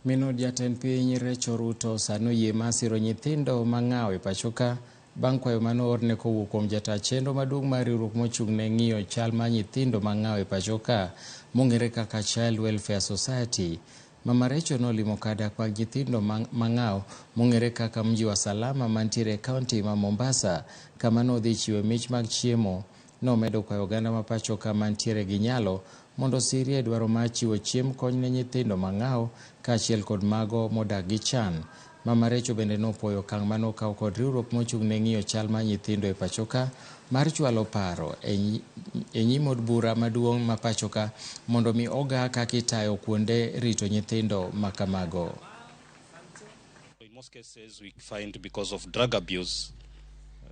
Mino jatend piny Ruto sano yie masiro nyithindo mang'aw e pachoka bang' kwayo manoorne kowuok kuom jata chenro maduong' mar riwruok mochung'ne ng'iyo chal mar nyithindo mang'aw e pachoka mong'ere kaka Child Welfare Society. Mama Recho nolimo kadak mag nyithindo mang'aw mong'ere kaka mji wa Salama mantiere e kaunti ma Mombasa, kama nodhi chiwo mich mag chiemo. Nomedo kwayo oganda ma pachoka mantiere gi nyalo mondo sirie dwaro mar chiwo chiemo kony ne nyithindo mang'aw kaachiel kod mago modak gi chan. Mama Recho bende nopuoyo okang' manokaw kod riwruok mochung'ne ng'iyo chal mar nyithindo e pachoka mar chwalo paro e nyim od bura maduong' ma pachoka mondo mi oga kaka itayo kuonde rito nyithindo makamago. In most cases we find because of drug abuse,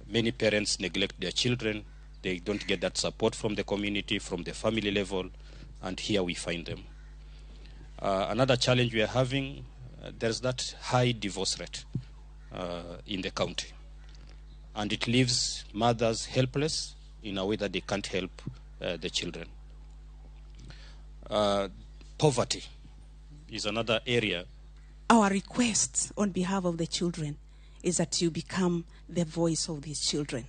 many parents neglect their children. They don't get that support from the community, from the family level, and here we find them. Another challenge we are having, there's that high divorce rate in the county. And it leaves mothers helpless in a way that they can't help the children. Poverty is another area. Our request on behalf of the children is that you become the voice of these children,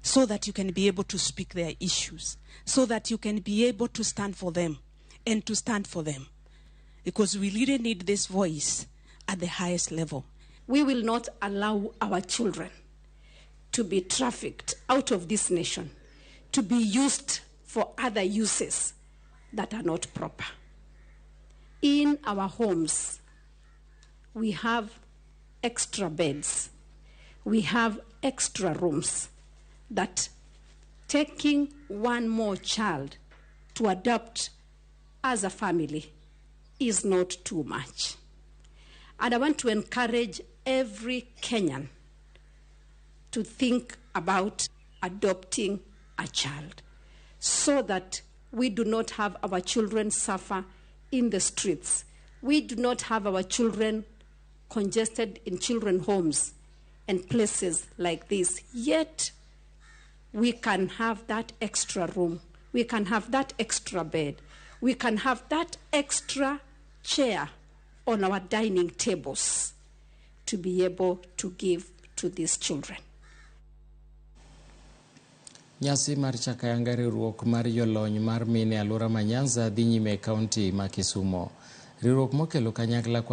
so that you can be able to speak their issues, so that you can be able to stand for them and to stand for them. Because we really need this voice at the highest level. We will not allow our children to be trafficked out of this nation, to be used for other uses that are not proper. In our homes, we have extra beds, we have extra rooms, that taking one more child to adopt as a family is not too much. And I want to encourage every Kenyan to think about adopting a child so that we do not have our children suffer in the streets. We do not have our children congested in children's homes and places like this. Yet, we can have that extra room. We can have that extra bed. We can have that extra chair on our dining tables to be able to give to these children. Nyasi mar chako ayanga riwruok mar jolony mar mine alwora ma Nyanza dhi nyime e kaunti ma Kisumo. Riwruok mokelo kanyakla